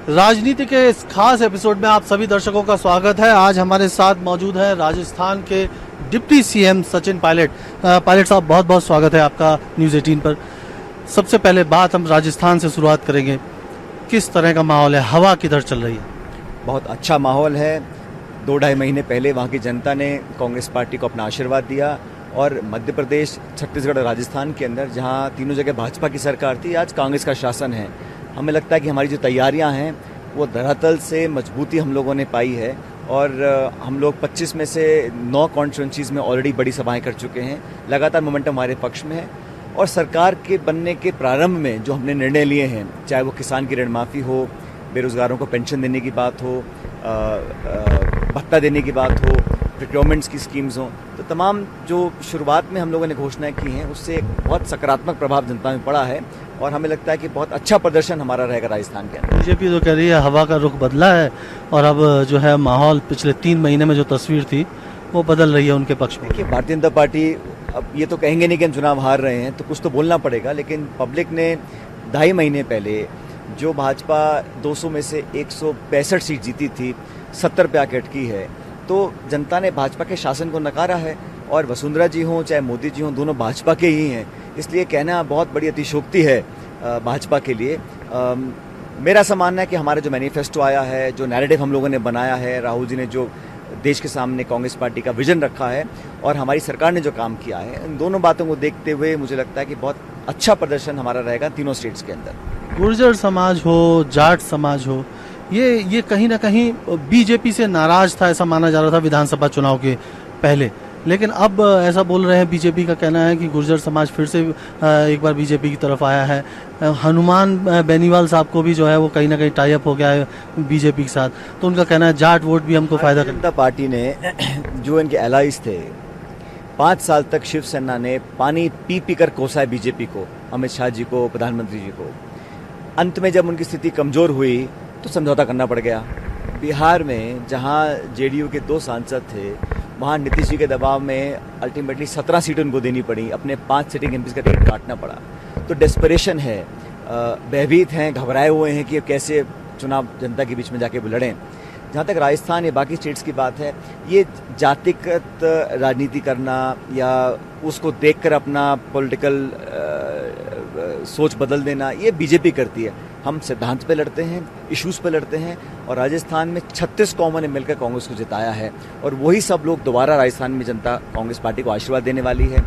राजनीति के इस खास एपिसोड में आप सभी दर्शकों का स्वागत है। आज हमारे साथ मौजूद है राजस्थान के deputy CM Sachin Pilot. Pilot साहब, बहुत बहुत स्वागत है आपका न्यूज़ 18 पर। सबसे पहले बात हम राजस्थान से शुरुआत करेंगे। किस तरह का माहौल है, हवा किधर चल रही है? बहुत अच्छा माहौल है। 2-2.5 महीने पहले वहाँ की जनता ने कांग्रेस पार्टी को अपना आशीर्वाद दिया और मध्य प्रदेश, छत्तीसगढ़ और राजस्थान के अंदर जहाँ तीनों जगह भाजपा की सरकार थी, आज कांग्रेस का शासन है। हमें लगता है कि हमारी जो तैयारियां हैं वो धरातल से मजबूती हम लोगों ने पाई है और हम लोग 25 में से 9 कॉन्स्टिट्यूंसीज़ में ऑलरेडी बड़ी सभाएं कर चुके हैं। लगातार मोमेंटम हमारे पक्ष में है और सरकार के बनने के प्रारंभ में जो हमने निर्णय लिए हैं, चाहे वो किसान की ऋण माफ़ी हो, बेरोज़गारों को पेंशन देने की बात हो, भत्ता देने की बात हो, प्रोक्योरमेंट्स की स्कीम्स हों, तो तमाम जो शुरुआत में हम लोगों ने घोषणाएं की हैं उससे एक बहुत सकारात्मक प्रभाव जनता में पड़ा है और हमें लगता है कि बहुत अच्छा प्रदर्शन हमारा रहेगा राजस्थान के अंदर। बीजेपी तो कह रही है हवा का रुख बदला है और अब जो है माहौल पिछले 3 महीने में जो तस्वीर थी वो बदल रही है उनके पक्ष में। देखिए, भारतीय जनता पार्टी अब ये तो कहेंगे नहीं कि हम चुनाव हार रहे हैं, तो कुछ तो बोलना पड़ेगा, लेकिन पब्लिक ने 2.5 महीने पहले जो भाजपा 200 में से 165 सीट जीती थी, 70 पे आके अटकी है, तो जनता ने भाजपा के शासन को नकारा है और वसुंधरा जी हों चाहे मोदी जी हों, दोनों भाजपा के ही हैं। इसलिए कहना बहुत बड़ी अतिशोक्ति है भाजपा के लिए। मेरा ऐसा मानना है कि हमारा जो मैनिफेस्टो आया है, जो नैरेटिव हम लोगों ने बनाया है, राहुल जी ने जो देश के सामने कांग्रेस पार्टी का विजन रखा है और हमारी सरकार ने जो काम किया है, इन दोनों बातों को देखते हुए मुझे लगता है कि बहुत अच्छा प्रदर्शन हमारा रहेगा तीनों स्टेट्स के अंदर। गुर्जर समाज हो, जाट समाज हो, ये कहीं ना कहीं बीजेपी से नाराज था, ऐसा माना जा रहा था विधानसभा चुनाव के पहले। लेकिन अब ऐसा बोल रहे हैं, बीजेपी का कहना है कि गुर्जर समाज फिर से एक बार बीजेपी की तरफ आया है। हनुमान बेनीवाल साहब को भी जो है वो कहीं ना कहीं टाई अप हो गया है बीजेपी के साथ, तो उनका कहना है जाट वोट भी हमको फायदा करता। जनता पार्टी ने जो इनके एलाइज थे, 5 साल तक शिवसेना ने पानी पी पी कर कोसा है बीजेपी को, अमित शाह जी को, प्रधानमंत्री जी को। अंत में जब उनकी स्थिति कमजोर हुई तो समझौता करना पड़ गया। बिहार में जहां जेडीयू के 2 सांसद थे, वहां नीतीश जी के दबाव में अल्टीमेटली 17 सीटें उनको देनी पड़ी, अपने 5 सिटिंग एमपीज का टिकट काटना पड़ा। तो डेस्परेशन है, भयभीत हैं, घबराए हुए हैं कि अब कैसे चुनाव जनता के बीच में जाके वो लड़ें। जहाँ तक राजस्थान या बाकी स्टेट्स की बात है, ये जातिगत राजनीति करना या उसको देखकर अपना पॉलिटिकल सोच बदल देना, ये बीजेपी करती है। हम सिद्धांत पे लड़ते हैं, इश्यूज पे लड़ते हैं और राजस्थान में 36 कौमों ने मिलकर कांग्रेस को जिताया है और वही सब लोग दोबारा राजस्थान में जनता कांग्रेस पार्टी को आशीर्वाद देने वाली है।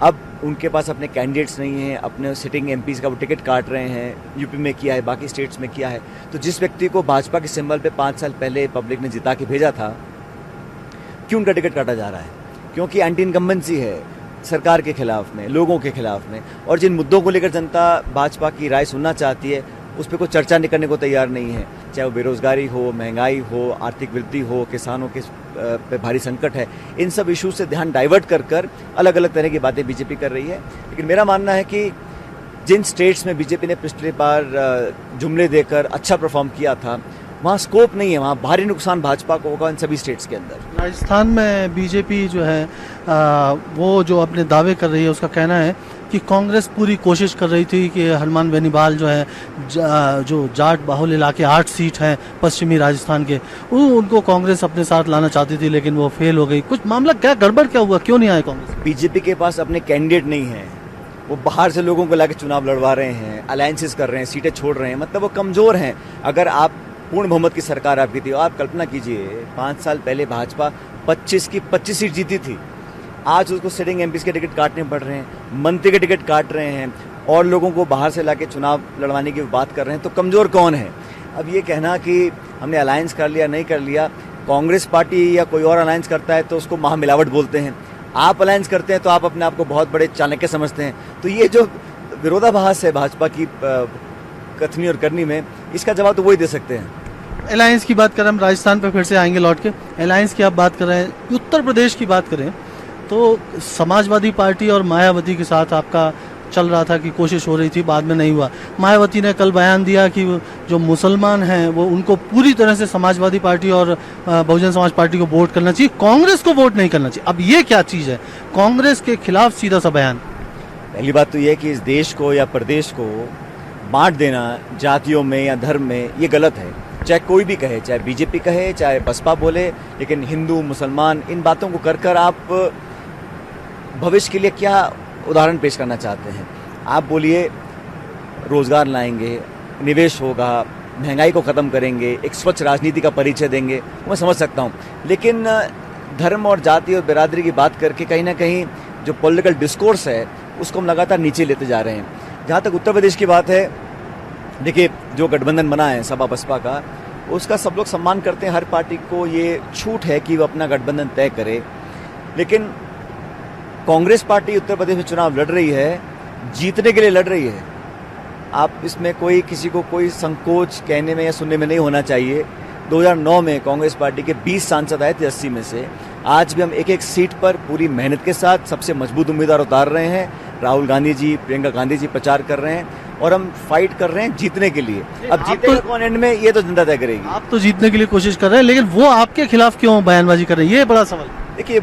अब उनके पास अपने कैंडिडेट्स नहीं हैं, अपने सिटिंग एमपीज का वो टिकट काट रहे हैं, यूपी में किया है, बाकी स्टेट्स में किया है। तो जिस व्यक्ति को भाजपा के सिंबल पे 5 साल पहले पब्लिक ने जिता के भेजा था, क्यों उनका टिकट काटा जा रहा है? क्योंकि एंटी इनकम्बेंसी है सरकार के खिलाफ में, लोगों के खिलाफ में, और जिन मुद्दों को लेकर जनता भाजपा की राय सुनना चाहती है उस पर कोई चर्चा नहीं करने को तैयार नहीं है। चाहे वो बेरोजगारी हो, महंगाई हो, आर्थिक वृद्धि हो, किसानों के पे भारी संकट है, इन सब इशू से ध्यान डाइवर्ट कर अलग अलग तरह की बातें बीजेपी कर रही है। लेकिन मेरा मानना है कि जिन स्टेट्स में बीजेपी ने पिछली बार जुमले देकर अच्छा परफॉर्म किया था, वहाँ स्कोप नहीं है, वहाँ भारी नुकसान भाजपा को होगा इन सभी स्टेट्स के अंदर। राजस्थान में बीजेपी जो है वो जो अपने दावे कर रही है, उसका कहना है कि कांग्रेस पूरी कोशिश कर रही थी कि हनुमान बेनीवाल जो है जो जाट बाहुल इलाके 8 सीट हैं पश्चिमी राजस्थान के, उनको कांग्रेस अपने साथ लाना चाहती थी, लेकिन वो फेल हो गई। कुछ मामला क्या गड़बड़ क्या हुआ, क्यों नहीं आए कांग्रेस? बीजेपी के पास अपने कैंडिडेट नहीं है, वो बाहर से लोगों को लाके चुनाव लड़वा रहे हैं, अलायंसेस कर रहे हैं, सीटें छोड़ रहे हैं, मतलब वो कमजोर हैं। अगर आप पूर्ण बहुमत की सरकार आपकी थी, आप कल्पना कीजिए 5 साल पहले भाजपा 25 की 25 सीट जीती थी, आज उसको सिटिंग एमपीज के टिकट काटने पड़ रहे हैं, मंत्री के टिकट काट रहे हैं और लोगों को बाहर से लाके चुनाव लड़वाने की बात कर रहे हैं, तो कमजोर कौन है? अब ये कहना कि हमने अलायंस कर लिया, नहीं कर लिया, कांग्रेस पार्टी या कोई और अलायंस करता है तो उसको महामिलावट बोलते हैं, आप अलायंस करते हैं तो आप अपने आप को बहुत बड़े चाणक्य समझते हैं। तो ये जो विरोधाभास है भाजपा की कथनी और करनी में, इसका जवाब तो वही दे सकते हैं। अलायंस की बात करें, हम राजस्थान पे फिर से आएंगे लौट के। अलायंस की आप बात कर रहे हैं, उत्तर प्रदेश की बात करें तो समाजवादी पार्टी और मायावती के साथ आपका चल रहा था कि कोशिश हो रही थी, बाद में नहीं हुआ। मायावती ने कल बयान दिया कि जो मुसलमान हैं वो उनको पूरी तरह से समाजवादी पार्टी और बहुजन समाज पार्टी को वोट करना चाहिए, कांग्रेस को वोट नहीं करना चाहिए। अब ये क्या चीज़ है, कांग्रेस के खिलाफ सीधा सा बयान? पहली बात तो यह कि इस देश को या प्रदेश को बांट देना जातियों में या धर्म में, ये गलत है। चाहे कोई भी कहे, चाहे बीजेपी कहे, चाहे बसपा बोले, लेकिन हिंदू मुसलमान इन बातों को कर कर आप भविष्य के लिए क्या उदाहरण पेश करना चाहते हैं? आप बोलिए रोजगार लाएंगे, निवेश होगा, महंगाई को ख़त्म करेंगे, एक स्वच्छ राजनीति का परिचय देंगे, मैं समझ सकता हूँ। लेकिन धर्म और जाति और बिरादरी की बात करके कहीं ना कहीं जो पॉलिटिकल डिस्कोर्स है उसको हम लगातार नीचे लेते जा रहे हैं। जहाँ तक उत्तर प्रदेश की बात है, देखिए जो गठबंधन बना है सपा बसपा का, उसका सब लोग सम्मान करते हैं। हर पार्टी को ये छूट है कि वो अपना गठबंधन तय करे। लेकिन कांग्रेस पार्टी उत्तर प्रदेश में चुनाव लड़ रही है, जीतने के लिए लड़ रही है। आप इसमें कोई किसी को कोई संकोच कहने में या सुनने में नहीं होना चाहिए। 2009 में कांग्रेस पार्टी के 20 सांसद आए थे 80 में से। आज भी हम एक एक सीट पर पूरी मेहनत के साथ सबसे मजबूत उम्मीदवार उतार रहे हैं। राहुल गांधी जी, प्रियंका गांधी जी प्रचार कर रहे हैं और हम फाइट कर रहे हैं जीतने के लिए। अब जीतेगा कौन एंड में, ये तो जनता तय करेगी। आप तो जीतने के लिए कोशिश कर रहे हैं, लेकिन वो आपके खिलाफ क्यों बयानबाजी कर रहे हैं, ये बड़ा सवाल। देखिए,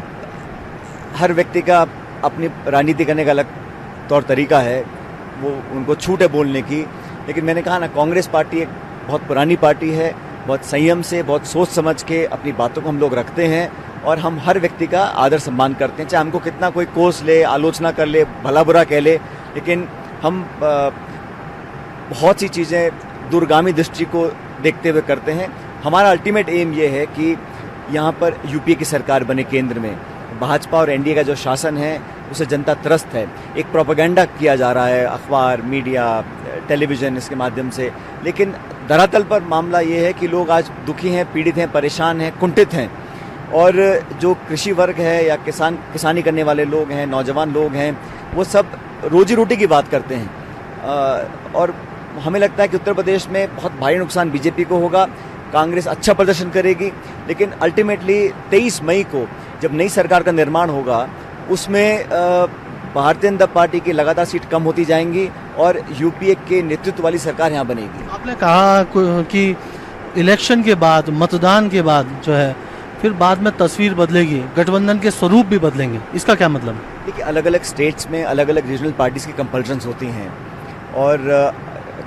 हर व्यक्ति का अपनी राजनीति करने का अलग तौर तरीका है, वो उनको छूट है बोलने की। लेकिन मैंने कहा ना, कांग्रेस पार्टी एक बहुत पुरानी पार्टी है, बहुत संयम से, बहुत सोच समझ के अपनी बातों को हम लोग रखते हैं और हम हर व्यक्ति का आदर सम्मान करते हैं। चाहे हमको कितना कोई कोस ले, आलोचना कर ले, भला बुरा कह ले, लेकिन हम बहुत सी चीज़ें दूरगामी दृष्टि को देखते हुए करते हैं। हमारा अल्टीमेट एम ये है कि यहाँ पर यूपीए की सरकार बने केंद्र में। भाजपा और एनडीए का जो शासन है उसे जनता त्रस्त है। एक प्रोपेगेंडा किया जा रहा है अखबार, मीडिया, टेलीविज़न, इसके माध्यम से। लेकिन धरातल पर मामला ये है कि लोग आज दुखी हैं, पीड़ित हैं, परेशान हैं, कुंठित हैं। और जो कृषि वर्ग है या किसानी करने वाले लोग हैं, नौजवान लोग हैं, वो सब रोजी रोटी की बात करते हैं। और हमें लगता है कि उत्तर प्रदेश में बहुत भारी नुकसान बीजेपी को होगा। कांग्रेस अच्छा प्रदर्शन करेगी, लेकिन अल्टीमेटली 23 मई को जब नई सरकार का निर्माण होगा, उसमें भारतीय जनता पार्टी की लगातार सीट कम होती जाएंगी और यूपीए के नेतृत्व वाली सरकार यहाँ बनेगी। आपने कहा कि इलेक्शन के बाद, मतदान के बाद जो है, फिर बाद में तस्वीर बदलेगी, गठबंधन के स्वरूप भी बदलेंगे, इसका क्या मतलब है? देखिए, अलग अलग स्टेट्स में अलग अलग रीजनल पार्टीज की कंपल्शंस होती हैं और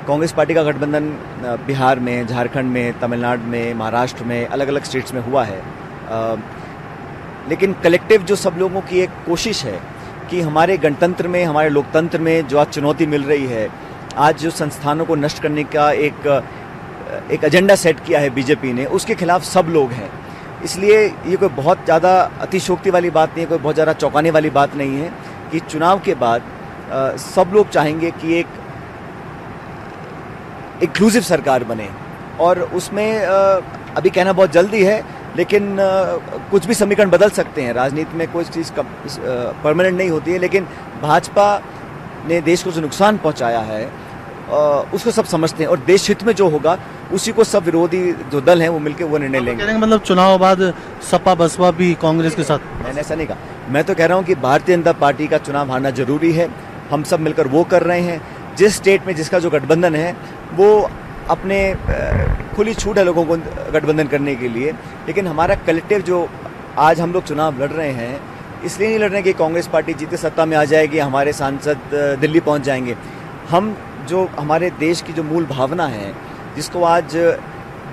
कांग्रेस पार्टी का गठबंधन बिहार में, झारखंड में, तमिलनाडु में, महाराष्ट्र में, अलग अलग स्टेट्स में हुआ है। लेकिन कलेक्टिव जो सब लोगों की एक कोशिश है कि हमारे गणतंत्र में, हमारे लोकतंत्र में जो आज चुनौती मिल रही है, आज जो संस्थानों को नष्ट करने का एक एजेंडा सेट किया है बीजेपी ने, उसके खिलाफ सब लोग हैं। इसलिए ये कोई बहुत ज़्यादा अतिशोक्ति वाली बात नहीं है, कोई बहुत ज़्यादा चौंकाने वाली बात नहीं है कि चुनाव के बाद सब लोग चाहेंगे कि एक इंक्लूसिव सरकार बने। और उसमें अभी कहना बहुत जल्दी है, लेकिन कुछ भी समीकरण बदल सकते हैं। राजनीति में कोई चीज़ परमानेंट नहीं होती है। लेकिन भाजपा ने देश को जो नुकसान पहुंचाया है उसको सब समझते हैं और देश हित में जो होगा उसी को सब विरोधी जो दल हैं वो मिलकर वो निर्णय लेंगे। मतलब चुनाव बाद सपा बसपा भी कांग्रेस के साथ? मैंने ऐसा नहीं कहा। मैं तो कह रहा हूँ कि भारतीय जनता पार्टी का चुनाव हारना जरूरी है। हम सब मिलकर वो कर रहे हैं। जिस स्टेट में जिसका जो गठबंधन है, वो अपने खुली छूट है लोगों को गठबंधन करने के लिए। लेकिन हमारा कलेक्टिव जो आज हम लोग चुनाव लड़ रहे हैं, इसलिए नहीं लड़ रहे हैं कि कांग्रेस पार्टी जीते सत्ता में आ जाएगी, हमारे सांसद दिल्ली पहुंच जाएंगे। हम जो हमारे देश की जो मूल भावना है, जिसको आज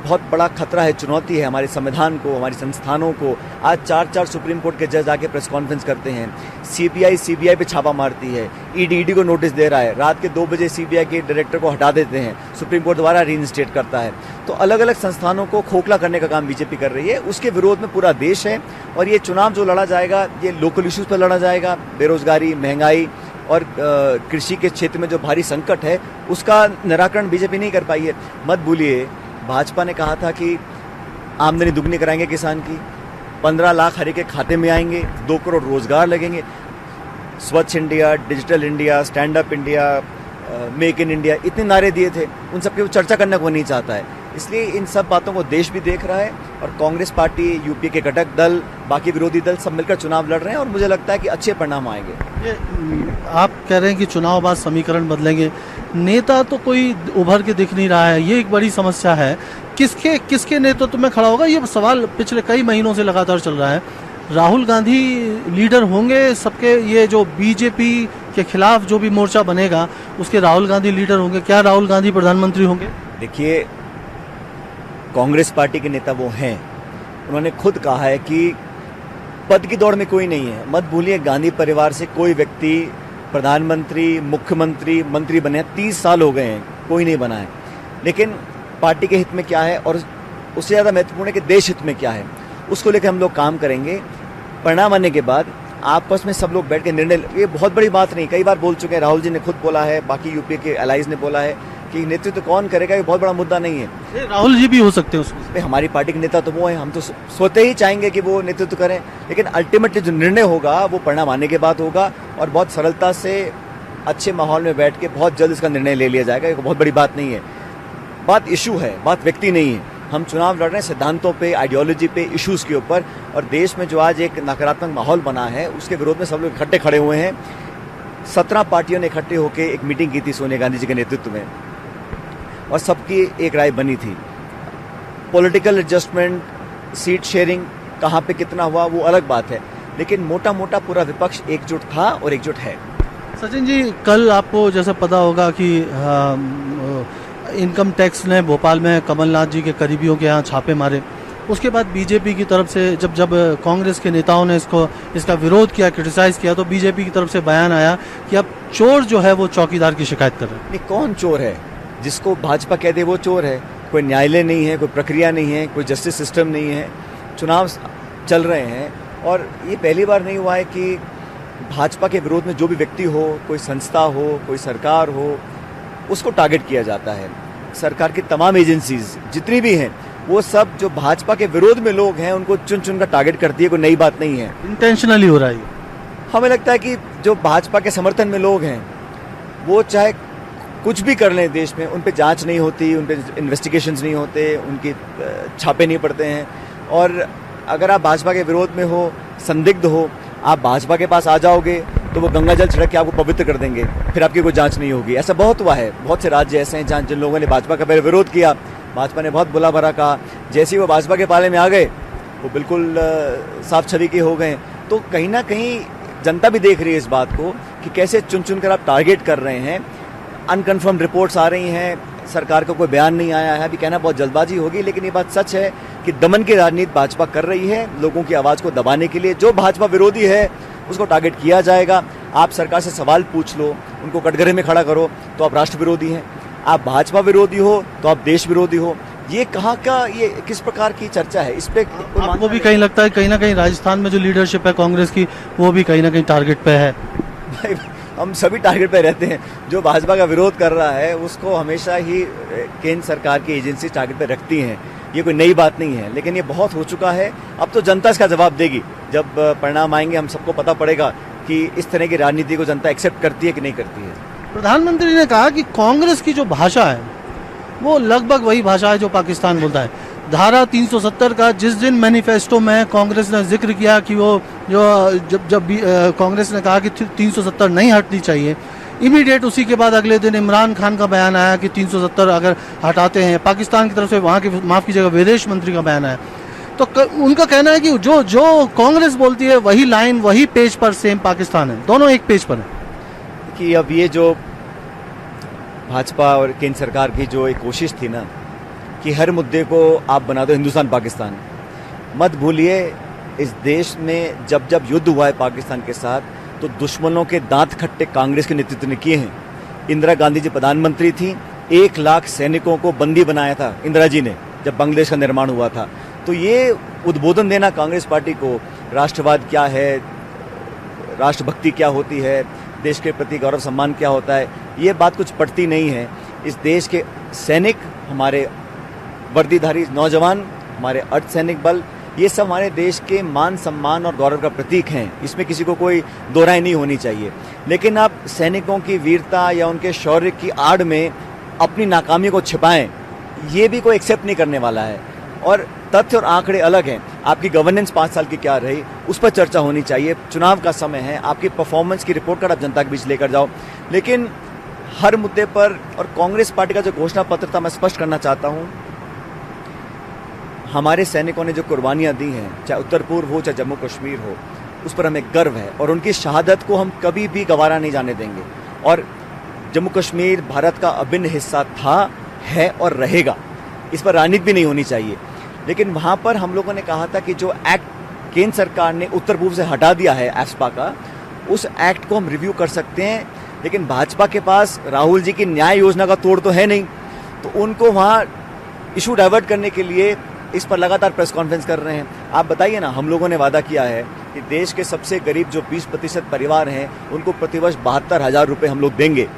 बहुत बड़ा खतरा है, चुनौती है हमारे संविधान को, हमारी संस्थानों को। आज 4 सुप्रीम कोर्ट के जज आके प्रेस कॉन्फ्रेंस करते हैं। सीबीआई पे छापा मारती है। ईडी को नोटिस दे रहा है। रात के 2 बजे सीबीआई के डायरेक्टर को हटा देते हैं। सुप्रीम कोर्ट दोबारा रीइंस्टेट करता है। तो अलग अलग संस्थानों को खोखला करने का काम बीजेपी कर रही है। उसके विरोध में पूरा देश है और ये चुनाव जो लड़ा जाएगा, ये लोकल इश्यूज पर लड़ा जाएगा। बेरोजगारी, महंगाई और कृषि के क्षेत्र में जो भारी संकट है, उसका निराकरण बीजेपी नहीं कर पाई है। मत भूलिए, भाजपा ने कहा था कि आमदनी दुगनी कराएंगे किसान की, 15 लाख हर एक के खाते में आएंगे, 2 करोड़ रोजगार लगेंगे। स्वच्छ India, digital India, stand up India, make in India, इतने नारे दिए थे। उन सब की वो चर्चा करना कोई नहीं चाहता है। इसलिए इन सब बातों को देश भी देख रहा है और कांग्रेस पार्टी, यूपी के घटक दल, बाकी विरोधी दल सब मिलकर चुनाव लड़ रहे हैं और मुझे लगता है कि अच्छे परिणाम आएंगे। ये आप कह रहे हैं कि चुनाव बाद समीकरण बदलेंगे, नेता तो कोई उभर के दिख नहीं रहा है, ये एक बड़ी समस्या है। किसके नेतृत्व में खड़ा होगा, ये सवाल पिछले कई महीनों से लगातार चल रहा है। राहुल गांधी लीडर होंगे सबके, ये जो बीजेपी के खिलाफ जो भी मोर्चा बनेगा उसके राहुल गांधी लीडर होंगे? क्या राहुल गांधी प्रधानमंत्री होंगे? देखिए, कांग्रेस पार्टी के नेता वो हैं, उन्होंने खुद कहा है कि पद की दौड़ में कोई नहीं है। मत भूलिए, गांधी परिवार से कोई व्यक्ति प्रधानमंत्री, मुख्यमंत्री, मंत्री बने 30 साल हो गए हैं, कोई नहीं बना है। लेकिन पार्टी के हित में क्या है और उससे ज़्यादा महत्वपूर्ण है कि देश हित में क्या है, उसको लेकर हम लोग काम करेंगे। परिणाम आने के बाद आपस में सब लोग बैठ के निर्णय, ये बहुत बड़ी बात नहीं, कई बार बोल चुके हैं, राहुल जी ने खुद बोला है, बाकी यूपी के एलाइज ने बोला है कि नेतृत्व कौन करेगा, ये बहुत बड़ा मुद्दा नहीं है। राहुल जी भी हो सकते हैं उसमें। भाई, हमारी पार्टी के नेता तो वो हैं, हम तो सोते ही चाहेंगे कि वो नेतृत्व करें, लेकिन अल्टीमेटली जो निर्णय होगा वो परिणाम आने के बाद होगा और बहुत सरलता से अच्छे माहौल में बैठ के बहुत जल्द इसका निर्णय ले लिया जाएगा। ये बहुत बड़ी बात नहीं है, बात इशू है, बात व्यक्ति नहीं है। हम चुनाव लड़ रहे हैं सिद्धांतों पे, आइडियोलॉजी पे, इश्यूज के ऊपर, और देश में जो आज एक नकारात्मक माहौल बना है उसके विरोध में सब लोग इकट्ठे खड़े हुए हैं। 17 पार्टियों ने इकट्ठे होकर एक मीटिंग की थी सोनिया गांधी जी के नेतृत्व में और सबकी एक राय बनी थी। पॉलिटिकल एडजस्टमेंट, सीट शेयरिंग कहाँ पे कितना हुआ वो अलग बात है, लेकिन मोटा मोटा पूरा विपक्ष एकजुट था और एकजुट है। सचिन जी, कल आपको जैसे पता होगा कि इनकम टैक्स ने भोपाल में कमलनाथ जी के करीबियों के यहाँ छापे मारे। उसके बाद बीजेपी की तरफ से जब कांग्रेस के नेताओं ने इसका विरोध किया, क्रिटिसाइज किया, तो बीजेपी की तरफ से बयान आया कि अब चोर जो है वो चौकीदार की शिकायत कर रहे हैं। नहीं, कौन चोर है? जिसको भाजपा कह दे वो चोर है। कोई न्यायालय नहीं है, कोई प्रक्रिया नहीं है, कोई जस्टिस सिस्टम नहीं है। चुनाव चल रहे हैं और ये पहली बार नहीं हुआ है कि भाजपा के विरोध में जो भी व्यक्ति हो, कोई संस्था हो, कोई सरकार हो, उसको टारगेट किया जाता है। सरकार की तमाम एजेंसीज जितनी भी हैं वो सब जो भाजपा के विरोध में लोग हैं उनको चुन चुन कर टारगेट करती है। कोई नई बात नहीं है, इंटेंशनली हो रहा है। हमें लगता है कि जो भाजपा के समर्थन में लोग हैं वो चाहे कुछ भी कर लें देश में, उन पे जांच नहीं होती, उन पे इन्वेस्टिगेशंस नहीं होते, उनकी छापे नहीं पड़ते हैं। और अगर आप भाजपा के विरोध में हो, संदिग्ध हो, आप भाजपा के पास आ जाओगे तो वो गंगा जल छिड़क के आपको पवित्र कर देंगे, फिर आपकी कोई जांच नहीं होगी। ऐसा बहुत हुआ है, बहुत से राज्य ऐसे हैं जहाँ जिन लोगों ने भाजपा का पहले विरोध किया, भाजपा ने बहुत बुला भरा कहा, जैसे ही वो भाजपा के पाले में आ गए वो बिल्कुल साफ छवि के हो गए। तो कहीं ना कहीं जनता भी देख रही है इस बात को कि कैसे चुन चुन कर आप टारगेट कर रहे हैं। अनकन्फर्म रिपोर्ट्स आ रही हैं, सरकार का कोई बयान नहीं आया है, अभी कहना बहुत जल्दबाजी होगी, लेकिन ये बात सच है कि दमन की राजनीति भाजपा कर रही है। लोगों की आवाज़ को दबाने के लिए जो भाजपा विरोधी है उसको टारगेट किया जाएगा। आप सरकार से सवाल पूछ लो, उनको कटघरे में खड़ा करो तो आप राष्ट्र विरोधी हैं, आप भाजपा विरोधी हो तो आप देश विरोधी हो। ये कहाँ का, ये किस प्रकार की चर्चा है? इस पे आपको भी कहीं लगता है कहीं ना कहीं राजस्थान में जो लीडरशिप है कांग्रेस की वो भी कहीं ना कहीं टारगेट पे है? भाई, हम सभी टारगेट पे रहते हैं। जो भाजपा का विरोध कर रहा है उसको हमेशा ही केंद्र सरकार की एजेंसी टारगेट पे रखती हैं। ये कोई नई बात नहीं है, लेकिन ये बहुत हो चुका है। अब तो जनता इसका जवाब देगी। जब परिणाम आएंगे हम सबको पता पड़ेगा कि इस तरह की राजनीति को जनता एक्सेप्ट करती है कि नहीं करती है। प्रधानमंत्री ने कहा कि कांग्रेस की जो भाषा है वो लगभग वही भाषा है जो पाकिस्तान बोलता है। धारा 370 का जिस दिन मैनिफेस्टो में कांग्रेस ने जिक्र किया कि वो जब कांग्रेस ने कहा कि 370 नहीं हटनी चाहिए, इमीडिएट उसी के बाद अगले दिन इमरान खान का बयान आया कि 370 अगर हटाते हैं, पाकिस्तान की तरफ से वहाँ के माफ़ कीजिएगा विदेश मंत्री का बयान आया। तो उनका कहना है कि जो कांग्रेस बोलती है वही लाइन वही पेज पर सेम पाकिस्तान है, दोनों एक पेज पर है। कि अब ये जो भाजपा और केंद्र सरकार की जो एक कोशिश थी ना कि हर मुद्दे को आप बना दो हिंदुस्तान पाकिस्तान, मत भूलिए इस देश में जब जब युद्ध हुआ है पाकिस्तान के साथ तो दुश्मनों के दांत खट्टे कांग्रेस के नेतृत्व ने किए हैं। इंदिरा गांधी जी प्रधानमंत्री थी, 1 लाख सैनिकों को बंदी बनाया था इंदिरा जी ने जब बांग्लादेश का निर्माण हुआ था। तो ये उद्बोधन देना कांग्रेस पार्टी को, राष्ट्रवाद क्या है, राष्ट्रभक्ति क्या होती है, देश के प्रति गौरव सम्मान क्या होता है, ये बात कुछ पड़ती नहीं है। इस देश के सैनिक, हमारे वर्दीधारी नौजवान, हमारे अर्धसैनिक बल, ये सब हमारे देश के मान सम्मान और गौरव का प्रतीक हैं। इसमें किसी को कोई दो राय नहीं होनी चाहिए। लेकिन आप सैनिकों की वीरता या उनके शौर्य की आड़ में अपनी नाकामी को छिपाएं, ये भी कोई एक्सेप्ट नहीं करने वाला है। और तथ्य और आंकड़े अलग हैं। आपकी गवर्नेंस 5 साल की क्या रही उस पर चर्चा होनी चाहिए। चुनाव का समय है, आपकी परफॉर्मेंस की रिपोर्ट कार्ड आप जनता के बीच लेकर जाओ। लेकिन हर मुद्दे पर, और कांग्रेस पार्टी का जो घोषणा पत्र था मैं स्पष्ट करना चाहता हूं, हमारे सैनिकों ने जो कुर्बानियां दी हैं, चाहे उत्तर पूर्व हो चाहे जम्मू कश्मीर हो, उस पर हमें गर्व है और उनकी शहादत को हम कभी भी गवारा नहीं जाने देंगे। और जम्मू कश्मीर भारत का अभिन्न हिस्सा था, है और रहेगा, इस पर राजनीति भी नहीं होनी चाहिए। लेकिन वहाँ पर हम लोगों ने कहा था कि जो एक्ट केंद्र सरकार ने उत्तर पूर्व से हटा दिया है एफ्स्पा का, उस एक्ट को हम रिव्यू कर सकते हैं। लेकिन भाजपा के पास राहुल जी की न्याय योजना का तोड़ तो है नहीं, तो उनको वहाँ इशू डाइवर्ट करने के लिए इस पर लगातार प्रेस कॉन्फ्रेंस कर रहे हैं। आप बताइए ना, हम लोगों ने वादा किया है कि देश के सबसे गरीब जो 20% परिवार हैं उनको प्रतिवर्ष 72,000 रुपये हम लोग देंगे।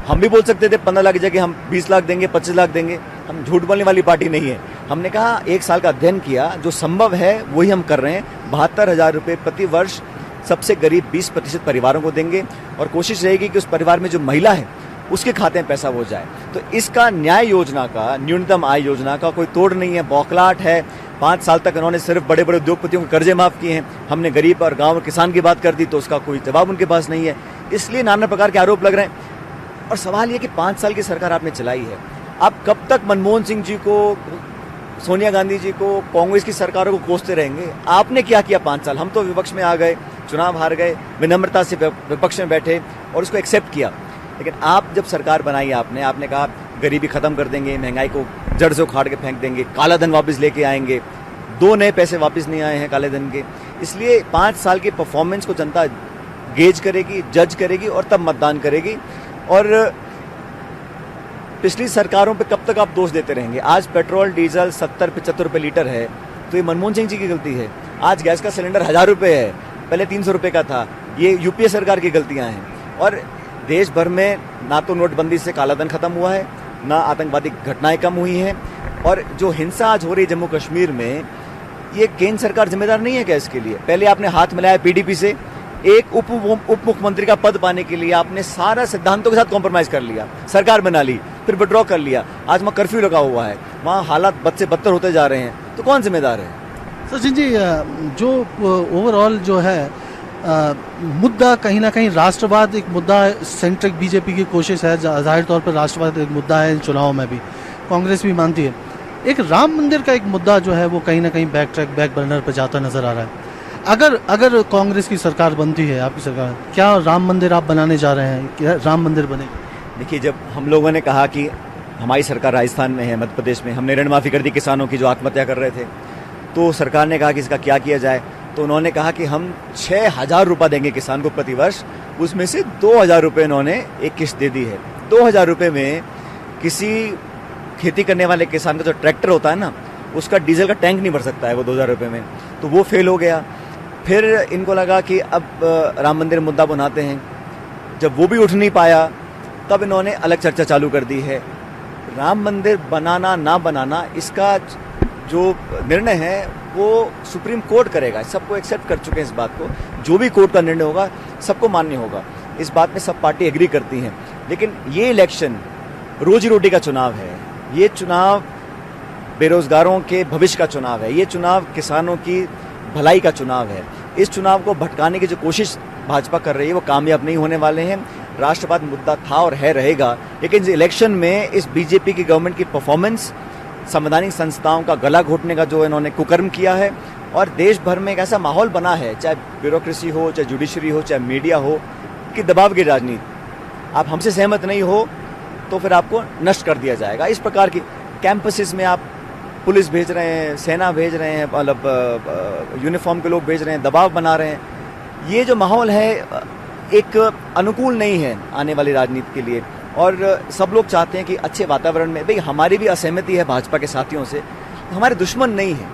हम भी बोल सकते थे 15 लाख की जगह हम 20 लाख देंगे, 25 लाख देंगे। हम झूठ बोलने वाली पार्टी नहीं है। हमने कहा 1 साल का अध्ययन किया, जो संभव है वही हम कर रहे हैं। 72,000 रुपये प्रति वर्ष सबसे गरीब 20% परिवारों को देंगे और कोशिश रहेगी कि उस परिवार में जो महिला है उसके खाते में पैसा हो जाए। तो इसका न्याय योजना का, न्यूनतम आय योजना का कोई तोड़ नहीं है, बौखलाहट है। 5 साल तक उन्होंने सिर्फ बड़े बड़े उद्योगपतियों के कर्जे माफ किए हैं। हमने गरीब और गांव और किसान की बात कर दी तो उसका कोई जवाब उनके पास नहीं है। इसलिए नाना प्रकार के आरोप लग रहे हैं। और सवाल ये कि 5 साल की सरकार आपने चलाई है, आप कब तक मनमोहन सिंह जी को, सोनिया गांधी जी को, कांग्रेस की सरकारों को कोसते रहेंगे? आपने क्या किया 5 साल? हम तो विपक्ष में आ गए, चुनाव हार गए, विनम्रता से विपक्ष में बैठे और उसको एक्सेप्ट किया। लेकिन आप जब सरकार बनाई आपने कहा गरीबी खत्म कर देंगे, महंगाई को जड़ से उखाड़ के फेंक देंगे, काला धन वापस लेके आएंगे। 2 नए पैसे वापस नहीं आए हैं काले धन के। इसलिए 5 साल के परफॉर्मेंस को जनता गेज करेगी, जज करेगी और तब मतदान करेगी। और पिछली सरकारों पे कब तक आप दोष देते रहेंगे? आज पेट्रोल डीजल 70-75 रुपये लीटर है तो ये मनमोहन सिंह जी की गलती है। आज गैस का सिलेंडर 1000 रुपये है, पहले 300 रुपये का था। ये यूपीए सरकार की गलतियां हैं। और देश भर में ना तो नोटबंदी से कालाधन खत्म हुआ है, ना आतंकवादी घटनाएं कम हुई हैं। और जो हिंसा आज हो रही है जम्मू कश्मीर में, ये केंद्र सरकार जिम्मेदार नहीं है क्या इसके लिए? पहले आपने हाथ मिलाया पीडीपी से, एक उप मुख्यमंत्री का पद पाने के लिए आपने सारा सिद्धांतों के साथ कॉम्प्रोमाइज कर लिया, सरकार बना ली, फिर विड्रॉ कर लिया। आज वहाँ कर्फ्यू लगा हुआ है, वहाँ हालात बद से बदतर होते जा रहे हैं, तो कौन जिम्मेदार है? सचिन जी, जो ओवरऑल जो है मुद्दा कहीं ना कहीं राष्ट्रवाद एक मुद्दा है, सेंट्रिक बीजेपी की कोशिश है, जाहिर तौर पर राष्ट्रवाद एक मुद्दा है चुनाव में भी, कांग्रेस भी मानती है। एक राम मंदिर का एक मुद्दा जो है वो कहीं ना कहीं बैक बर्नर पर जाता नजर आ रहा है। अगर कांग्रेस की सरकार बनती है, आपकी सरकार, क्या राम मंदिर आप बनाने जा रहे हैं? क्या राम मंदिर बनेगा? देखिए, जब हम लोगों ने कहा कि हमारी सरकार राजस्थान में है, मध्य प्रदेश में, हमने ऋण माफी कर दी किसानों की जो आत्महत्या कर रहे थे, तो सरकार ने कहा कि इसका क्या किया जाए। तो उन्होंने कहा कि हम 6,000 रुपये देंगे किसान को प्रतिवर्ष, उसमें से 2,000 रुपये इन्होंने एक किस्त दे दी है। 2,000 रुपये में किसी खेती करने वाले किसान का जो ट्रैक्टर होता है ना, उसका डीजल का टैंक नहीं भर सकता है वो 2,000 रुपये में, तो वो फेल हो गया। फिर इनको लगा कि अब राम मंदिर मुद्दा बनाते हैं। जब वो भी उठ नहीं पाया, तब इन्होंने अलग चर्चा चालू कर दी है। राम मंदिर बनाना ना बनाना, इसका जो निर्णय है वो सुप्रीम कोर्ट करेगा। सबको एक्सेप्ट कर चुके हैं इस बात को। जो भी कोर्ट का निर्णय होगा सबको मान्य होगा, इस बात में सब पार्टी एग्री करती हैं। लेकिन ये इलेक्शन रोजी रोटी का चुनाव है, ये चुनाव बेरोजगारों के भविष्य का चुनाव है, ये चुनाव किसानों की भलाई का चुनाव है। इस चुनाव को भटकाने की जो कोशिश भाजपा कर रही है वो कामयाब नहीं होने वाले हैं। राष्ट्रवाद मुद्दा था और है, रहेगा। लेकिन इस इलेक्शन में इस बीजेपी की गवर्नमेंट की परफॉर्मेंस, संवैधानिक संस्थाओं का गला घोटने का जो इन्होंने कुकर्म किया है, और देश भर में एक ऐसा माहौल बना है, चाहे ब्यूरोक्रेसी हो, चाहे जुडिशरी हो, चाहे मीडिया हो, कि दबाव की राजनीति। आप हमसे सहमत नहीं हो तो फिर आपको नष्ट कर दिया जाएगा। इस प्रकार की कैंपसेस में आप पुलिस भेज रहे हैं, सेना भेज रहे हैं, मतलब यूनिफॉर्म के लोग भेज रहे हैं, दबाव बना रहे हैं। ये जो माहौल है एक अनुकूल नहीं है आने वाली राजनीति के लिए। और सब लोग चाहते हैं कि अच्छे वातावरण में, भाई हमारी भी असहमति है भाजपा के साथियों से, हमारे दुश्मन नहीं है,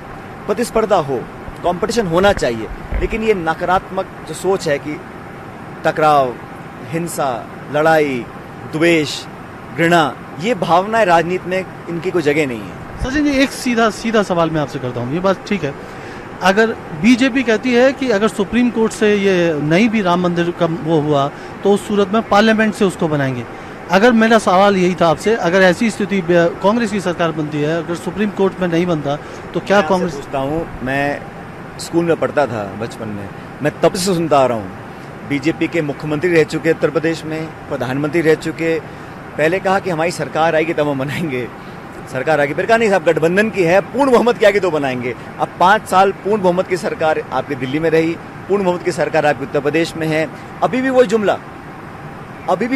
प्रतिस्पर्धा हो, कंपटीशन होना चाहिए। लेकिन ये नकारात्मक जो सोच है कि टकराव, हिंसा, लड़ाई, द्वेष, घृणा, ये भावनाएं राजनीति में इनकी कोई जगह नहीं है। सचिन जी, एक सीधा सवाल मैं आपसे करता हूँ। ये बात ठीक है, अगर बीजेपी कहती है कि अगर सुप्रीम कोर्ट से ये नहीं भी राम मंदिर का वो हुआ तो उस सूरत में पार्लियामेंट से उसको बनाएंगे। अगर मेरा सवाल यही था आपसे, अगर ऐसी स्थिति कांग्रेस की सरकार बनती है, अगर सुप्रीम कोर्ट में नहीं बनता तो क्या कांग्रेस? पूछता हूँ, मैं स्कूल में पढ़ता था बचपन में, मैं तब से सुनता आ रहा हूँ, बीजेपी के मुख्यमंत्री रह चुके उत्तर प्रदेश में, प्रधानमंत्री रह चुके, पहले कहा कि हमारी सरकार आएगी तब हम बनाएंगे। सरकार आगे फिर कहा नहीं साहब गठबंधन की है, पूर्ण बहुमत की आगे तो बनाएंगे। अब 5 साल पूर्ण बहुमत की सरकार आपकी दिल्ली में रही, पूर्ण बहुमत की सरकार आपके उत्तर प्रदेश में है, अभी भी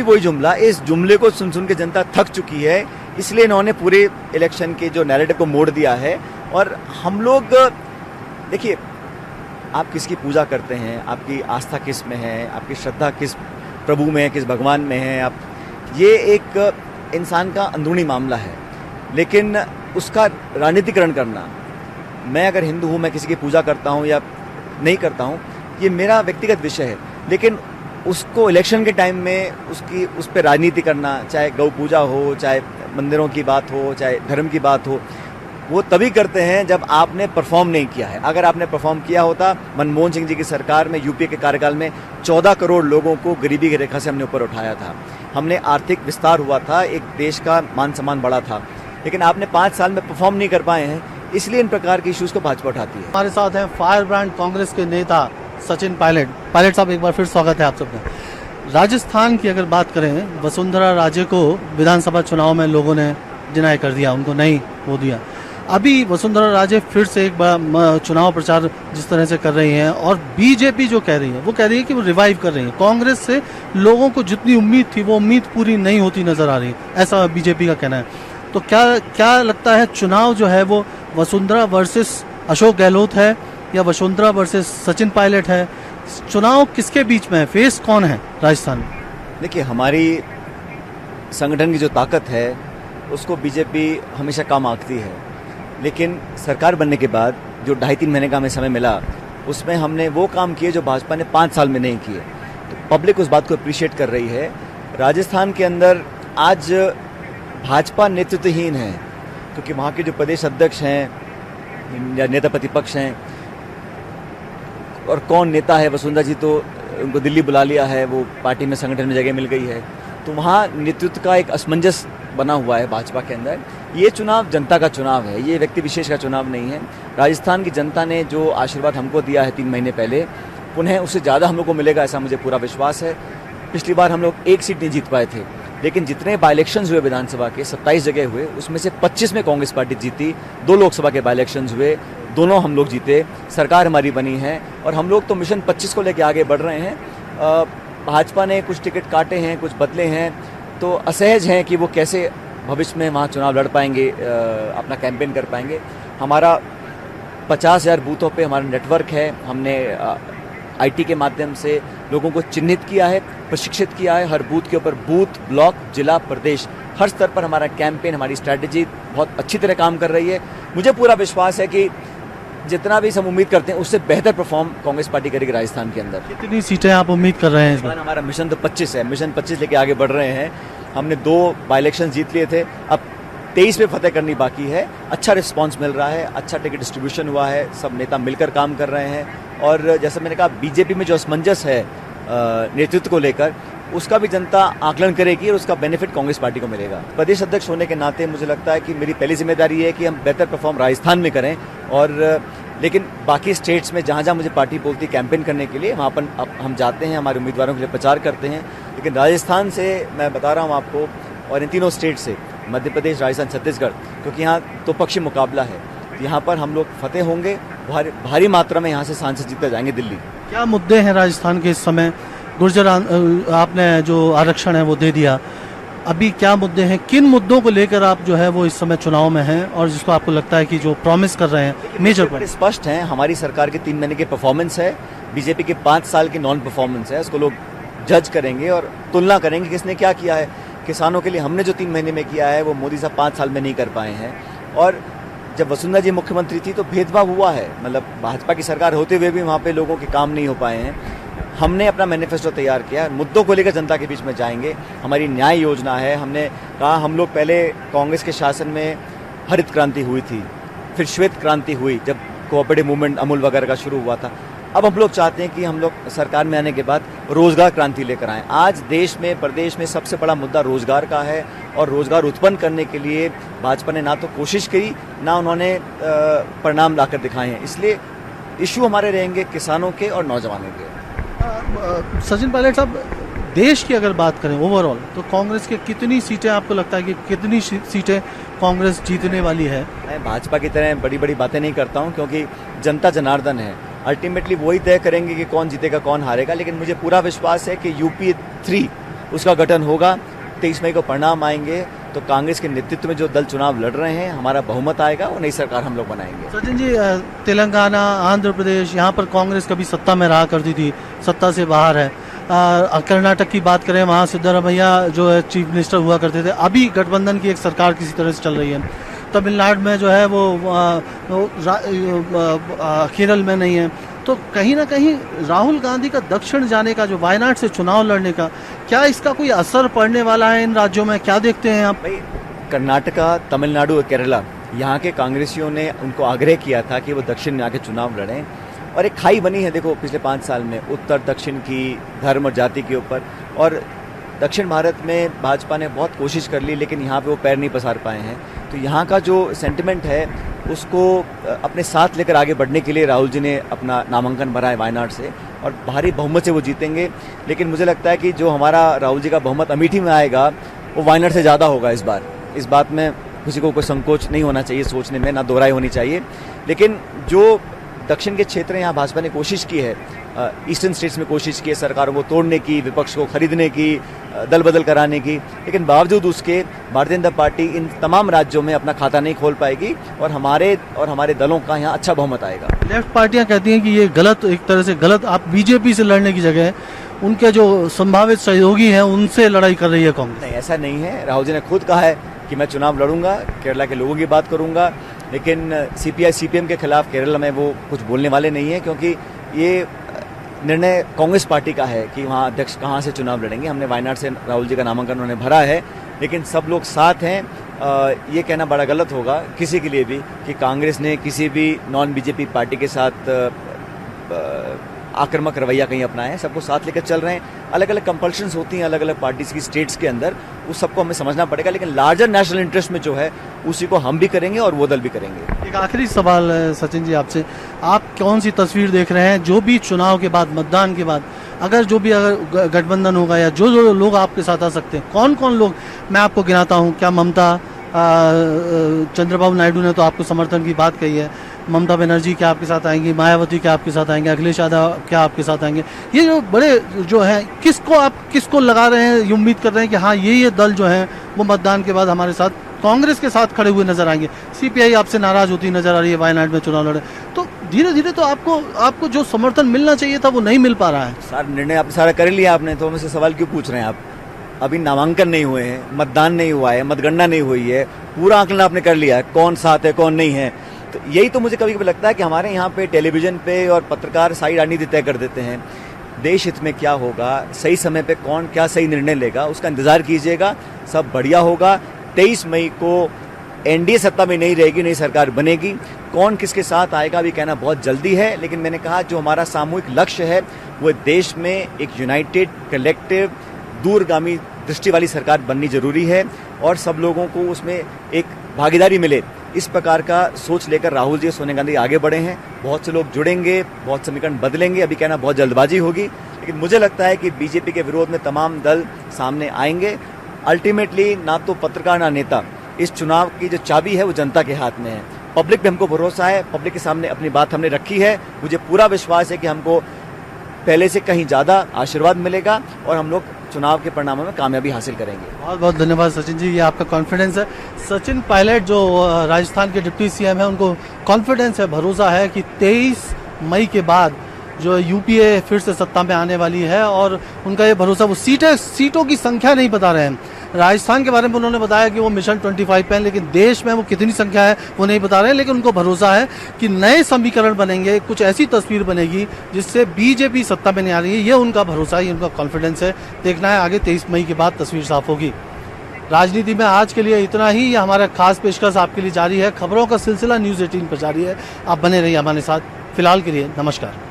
वही जुमला, इस जुमले को सुन सुन के जनता थक चुकी है। इसलिए इन्होंने पूरे इलेक्शन के जो नैरेटिव को मोड़ दिया है। और हम लोग देखिए, आप किसकी पूजा करते हैं, आपकी आस्था किस में है, आपकी श्रद्धा किस प्रभु में है, किस भगवान में है, आप ये एक इंसान का अंदरूनी मामला है। लेकिन उसका राजनीतिकरण करना, मैं अगर हिंदू हूँ, मैं किसी की पूजा करता हूँ या नहीं करता हूँ, ये मेरा व्यक्तिगत विषय है। लेकिन उसको इलेक्शन के टाइम में उस पर राजनीति करना, चाहे गौ पूजा हो, चाहे मंदिरों की बात हो, चाहे धर्म की बात हो, वो तभी करते हैं जब आपने परफॉर्म नहीं किया है। अगर आपने परफॉर्म किया होता, मनमोहन सिंह जी की सरकार में, यूपीए के कार्यकाल में 14 करोड़ लोगों को गरीबी की रेखा से हमने ऊपर उठाया था, हमने आर्थिक विस्तार हुआ था, एक देश का मान सम्मान बढ़ा था। लेकिन आपने 5 साल में परफॉर्म नहीं कर पाए हैं, इसलिए इन प्रकार के इश्यूज को भाजपा उठाती है। हमारे साथ हैं फायर ब्रांड कांग्रेस के नेता सचिन पायलट साहब, एक बार फिर स्वागत है आप सबका। राजस्थान की अगर बात करें, वसुंधरा राजे को विधानसभा चुनाव में लोगों ने डिनाई कर दिया, उनको नहीं वो दिया। अभी वसुंधरा राजे फिर से एक बार चुनाव प्रचार जिस तरह से कर रही हैं, और बीजेपी जो कह रही है वो कह रही है कि वो रिवाइव कर रही है। कांग्रेस से लोगों को जितनी उम्मीद थी वो उम्मीद पूरी नहीं होती नजर आ रही, ऐसा बीजेपी का कहना है। तो क्या लगता है, चुनाव जो है वो वसुंधरा वर्सेस अशोक गहलोत है या वसुंधरा वर्सेस सचिन पायलट है? चुनाव किसके बीच में है, फेस कौन है राजस्थान में? देखिए, हमारी संगठन की जो ताकत है उसको बीजेपी हमेशा काम आंकती है। लेकिन सरकार बनने के बाद जो 2.5-3 महीने का हमें समय मिला, उसमें हमने वो काम किए जो भाजपा ने 5 साल में नहीं किए। तो पब्लिक उस बात को अप्रिशिएट कर रही है। राजस्थान के अंदर आज भाजपा नेतृत्वहीन है, क्योंकि वहाँ के जो प्रदेश अध्यक्ष हैं या नेता प्रतिपक्ष हैं, और कौन नेता है, वसुंधरा जी तो उनको दिल्ली बुला लिया है, वो पार्टी में संगठन में जगह मिल गई है, तो वहाँ नेतृत्व का एक असमंजस बना हुआ है भाजपा के अंदर। ये चुनाव जनता का चुनाव है, ये व्यक्ति विशेष का चुनाव नहीं है। राजस्थान की जनता ने जो आशीर्वाद हमको दिया है 3 महीने पहले, पुनः उससे ज़्यादा हम लोग को मिलेगा, ऐसा मुझे पूरा विश्वास है। पिछली बार हम लोग 1 सीट नहीं जीत पाए थे, लेकिन जितने बाई इलेक्शंस हुए विधानसभा के 27 जगह हुए, उसमें से 25 में कांग्रेस पार्टी जीती। 2 लोकसभा के बाई इलेक्शंस हुए, दोनों हम लोग जीते, सरकार हमारी बनी है, और हम लोग तो मिशन 25 को लेकर आगे बढ़ रहे हैं। भाजपा ने कुछ टिकट काटे हैं, कुछ बदले हैं, तो असहज हैं कि वो कैसे भविष्य में वहाँ चुनाव लड़ पाएंगे, अपना कैंपेन कर पाएंगे। हमारा 50,000 बूथों पे हमारा नेटवर्क है, हमने आईटी के माध्यम से लोगों को चिन्हित किया है, प्रशिक्षित किया है। हर बूथ के ऊपर बूथ, ब्लॉक, जिला, प्रदेश, हर स्तर पर हमारा कैंपेन, हमारी स्ट्रैटेजी बहुत अच्छी तरह काम कर रही है। मुझे पूरा विश्वास है कि जितना भी हम उम्मीद करते हैं उससे बेहतर परफॉर्म कांग्रेस पार्टी करेगी राजस्थान के अंदर। कितनी सीटें आप उम्मीद कर रहे हैं इस बार? हमारा मिशन तो 25 है, मिशन 25 लेके आगे बढ़ रहे हैं। हमने 2 बाई इलेक्शन जीत लिए थे, अब 23 पे फतेह करनी बाकी है। अच्छा रिस्पांस मिल रहा है, अच्छा टिकट डिस्ट्रीब्यूशन हुआ है, सब नेता मिलकर काम कर रहे हैं। और जैसा मैंने कहा, बीजेपी में जो असमंजस है नेतृत्व को लेकर, उसका भी जनता आकलन करेगी और उसका बेनिफिट कांग्रेस पार्टी को मिलेगा। प्रदेश अध्यक्ष होने के नाते मुझे लगता है कि मेरी पहली जिम्मेदारी है कि हम बेहतर परफॉर्म राजस्थान में करें, और लेकिन बाकी स्टेट्स में जहाँ जहाँ मुझे पार्टी बोलती है कैंपेन करने के लिए, वहाँ पर हम जाते हैं, हमारे उम्मीदवारों के लिए प्रचार करते हैं। लेकिन राजस्थान से मैं बता रहा हूँ आपको, और इन तीनों स्टेट से, मध्य प्रदेश, राजस्थान, छत्तीसगढ़, क्योंकि यहाँ तो पक्षी मुकाबला है, यहाँ पर हम लोग फतेह होंगे। भारी मात्रा में यहाँ से सांसद जीतते जाएंगे दिल्ली। क्या मुद्दे हैं राजस्थान के इस समय? गुर्जर आपने जो आरक्षण है वो दे दिया, अभी क्या मुद्दे हैं, किन मुद्दों को लेकर आप जो है वो इस समय चुनाव में हैं, और जिसको आपको लगता है कि जो प्रॉमिस कर रहे हैं मेजर बड़े स्पष्ट हैं? हमारी सरकार के 3 महीने के परफॉर्मेंस है, बीजेपी के 5 साल की नॉन परफॉर्मेंस है, उसको लोग जज करेंगे और तुलना करेंगे किसने क्या किया है। किसानों के लिए हमने जो 3 महीने में किया है वो मोदी साहब 5 साल में नहीं कर पाए हैं। और जब वसुंधरा जी मुख्यमंत्री थी तो भेदभाव हुआ है, मतलब भाजपा की सरकार होते हुए भी वहाँ पे लोगों के काम नहीं हो पाए हैं। हमने अपना मैनिफेस्टो तैयार किया, मुद्दों को लेकर जनता के बीच में जाएंगे। हमारी न्याय योजना है, हमने कहा, हम लोग पहले कांग्रेस के शासन में हरित क्रांति हुई थी, फिर श्वेत क्रांति हुई जब कोऑपरेटिव मूवमेंट अमूल वगैरह का शुरू हुआ था। अब हम लोग चाहते हैं कि हम लोग सरकार में आने के बाद रोजगार क्रांति लेकर आएँ। आज देश में, प्रदेश में सबसे बड़ा मुद्दा रोजगार का है, और रोजगार उत्पन्न करने के लिए भाजपा ने ना तो कोशिश की, ना उन्होंने परिणाम लाकर दिखाए हैं। इसलिए इशू हमारे रहेंगे किसानों के और नौजवानों के। सचिन पायलट साहब, देश की अगर बात करें ओवरऑल, तो कांग्रेस के कितनी सीटें आपको लगता है कि कितनी सीटें कांग्रेस जीतने वाली है? मैं भाजपा की तरह बड़ी बड़ी बातें नहीं करता हूं, क्योंकि जनता जनार्दन है, अल्टीमेटली वही तय करेंगे कि कौन जीतेगा कौन हारेगा। लेकिन मुझे पूरा विश्वास है कि यूपी 3 उसका गठन होगा, 23 मई को परिणाम आएंगे, तो कांग्रेस के नेतृत्व में जो दल चुनाव लड़ रहे हैं, हमारा बहुमत आएगा और नई सरकार हम लोग बनाएंगे। सचिन जी, तेलंगाना, आंध्र प्रदेश, यहाँ पर कांग्रेस कभी सत्ता में रहा करती थी, सत्ता से बाहर है। कर्नाटक की बात करें, वहाँ सिद्धरामैया जो है चीफ मिनिस्टर हुआ करते थे, अभी गठबंधन की एक सरकार किसी तरह से चल रही है। तमिलनाडु में जो है वो केरल में नहीं है। तो कहीं ना कहीं राहुल गांधी का दक्षिण जाने का, जो वायनाड से चुनाव लड़ने का, क्या इसका कोई असर पड़ने वाला है इन राज्यों में? क्या देखते हैं आप? भाई, कर्नाटका, तमिलनाडु और केरला, यहाँ के कांग्रेसियों ने उनको आग्रह किया था कि वो दक्षिण में आके चुनाव लड़ें, और एक खाई बनी है देखो पिछले 5 साल में उत्तर दक्षिण की, धर्म और जाति के ऊपर। और दक्षिण भारत में भाजपा ने बहुत कोशिश कर ली, लेकिन यहाँ पे वो पैर नहीं पसार पाए हैं। तो यहाँ का जो सेंटिमेंट है उसको अपने साथ लेकर आगे बढ़ने के लिए राहुल जी ने अपना नामांकन भरा है वायनाड से, और भारी बहुमत से वो जीतेंगे। लेकिन मुझे लगता है कि जो हमारा राहुल जी का बहुमत अमेठी में आएगा, वो वायनाड से ज़्यादा होगा इस बार। इस बात में किसी को कोई संकोच नहीं होना चाहिए सोचने में, ना दोहराई होनी चाहिए। लेकिन जो दक्षिण के क्षेत्र में यहाँ भाजपा ने कोशिश की है, ईस्टर्न स्टेट्स में कोशिश की है सरकारों को तोड़ने की, विपक्ष को खरीदने की, दल बदल कराने की, लेकिन बावजूद उसके भारतीय जनता पार्टी इन तमाम राज्यों में अपना खाता नहीं खोल पाएगी, और हमारे दलों का यहाँ अच्छा बहुमत आएगा। लेफ्ट पार्टियां कहती हैं कि ये गलत, एक तरह से गलत, आप बीजेपी से लड़ने की जगह उनके जो संभावित सहयोगी हैं उनसे लड़ाई कर रही है कांग्रेस। नहीं, ऐसा नहीं है। राहुल जी ने खुद कहा है कि मैं चुनाव लड़ूंगा, केरला के लोगों की बात करूंगा, लेकिन सीपीआई सीपीएम के खिलाफ केरला में वो कुछ बोलने वाले नहीं है, क्योंकि ये निर्णय कांग्रेस पार्टी का है कि वहाँ अध्यक्ष कहाँ से चुनाव लड़ेंगे। हमने वायनाड से राहुल जी का नामांकन उन्होंने भरा है, लेकिन सब लोग साथ हैं। ये कहना बड़ा गलत होगा किसी के लिए भी कि कांग्रेस ने किसी भी नॉन बीजेपी पार्टी के साथ आक्रामक रवैया कहीं अपनाया है। सबको साथ लेकर चल रहे हैं। अलग अलग कंपल्शंस होती हैं अलग अलग पार्टीज की स्टेट्स के अंदर, उस सबको हमें समझना पड़ेगा, लेकिन लार्जर नेशनल इंटरेस्ट में जो है उसी को हम भी करेंगे और वो दल भी करेंगे। एक आखिरी सवाल है सचिन जी आपसे, आप कौन सी तस्वीर देख रहे हैं जो भी चुनाव के बाद, मतदान के बाद, अगर गठबंधन होगा या जो लोग आपके साथ आ सकते हैं, कौन कौन लोग? मैं आपको गिनाता हूँ, क्या ममता, चंद्रबाबू नायडू ने तो आपको समर्थन की बात कही है, ममता बनर्जी क्या आपके साथ आएंगी, मायावती क्या आपके साथ आएंगे, अखिलेश यादव क्या आपके साथ आएंगे? ये जो बड़े जो हैं, किसको लगा रहे हैं, ये उम्मीद कर रहे हैं कि हाँ ये दल जो है वो मतदान के बाद हमारे साथ, कांग्रेस के साथ खड़े हुए नजर आएंगे? सीपीआई आपसे नाराज होती नजर आ रही है वायनाड में चुनाव लड़े, तो धीरे धीरे तो आपको जो समर्थन मिलना चाहिए था वो नहीं मिल पा रहा है। सारा निर्णय आपने सारा कर लिया आपने, तो मुझसे सवाल क्यों पूछ रहे हैं आप? अभी नामांकन नहीं हुए हैं, मतदान नहीं हुआ है, मतगणना नहीं हुई है, पूरा आंकलन आपने कर लिया है, कौन साथ है कौन नहीं है। तो यही तो मुझे कभी कभी लगता है कि हमारे यहाँ पे टेलीविजन पे और पत्रकार सारी रणनीति तय कर देते हैं। देश हित में क्या होगा, सही समय पे कौन क्या सही निर्णय लेगा, उसका इंतजार कीजिएगा, सब बढ़िया होगा। 23 मई को एनडीए सत्ता में नहीं रहेगी, नई सरकार बनेगी। कौन किसके साथ आएगा अभी कहना बहुत जल्दी है, लेकिन मैंने कहा जो हमारा सामूहिक लक्ष्य है वो देश में एक यूनाइटेड, कलेक्टिव, दूरगामी दृष्टि वाली सरकार बननी जरूरी है, और सब लोगों को उसमें एक भागीदारी मिले, इस प्रकार का सोच लेकर राहुल जी, सोनिया गांधी आगे बढ़े हैं। बहुत से लोग जुड़ेंगे, बहुत समीकरण बदलेंगे, अभी कहना बहुत जल्दबाजी होगी, लेकिन मुझे लगता है कि बीजेपी के विरोध में तमाम दल सामने आएंगे। अल्टीमेटली ना तो पत्रकार ना नेता, इस चुनाव की जो चाबी है वो जनता के हाथ में है। पब्लिक पे हमको भरोसा है, पब्लिक के सामने अपनी बात हमने रखी है। मुझे पूरा विश्वास है कि हमको पहले से कहीं ज़्यादा आशीर्वाद मिलेगा और हम लोग चुनाव के परिणामों में कामयाबी हासिल करेंगे। बहुत बहुत धन्यवाद सचिन जी, ये आपका कॉन्फिडेंस है। सचिन पायलट जो राजस्थान के डिप्टी सीएम है, उनको कॉन्फिडेंस है, भरोसा है कि 23 मई के बाद जो यूपीए फिर से सत्ता में आने वाली है, और उनका ये भरोसा, वो सीटों की संख्या नहीं बता रहे हैं। राजस्थान के बारे में उन्होंने बताया कि वो मिशन 25 पे है, लेकिन देश में वो कितनी संख्या है वो नहीं बता रहे हैं। लेकिन उनको भरोसा है कि नए समीकरण बनेंगे, कुछ ऐसी तस्वीर बनेगी जिससे बीजेपी सत्ता में नहीं आ रही है। ये उनका भरोसा है, ये उनका कॉन्फिडेंस है। देखना है आगे 23 मई के बाद तस्वीर साफ होगी। राजनीति में आज के लिए इतना ही। ये हमारा खास पेशकश आपके लिए जारी है। खबरों का सिलसिला न्यूज़ 18 पर जारी है। आप बने रहिए हमारे साथ। फिलहाल के लिए नमस्कार।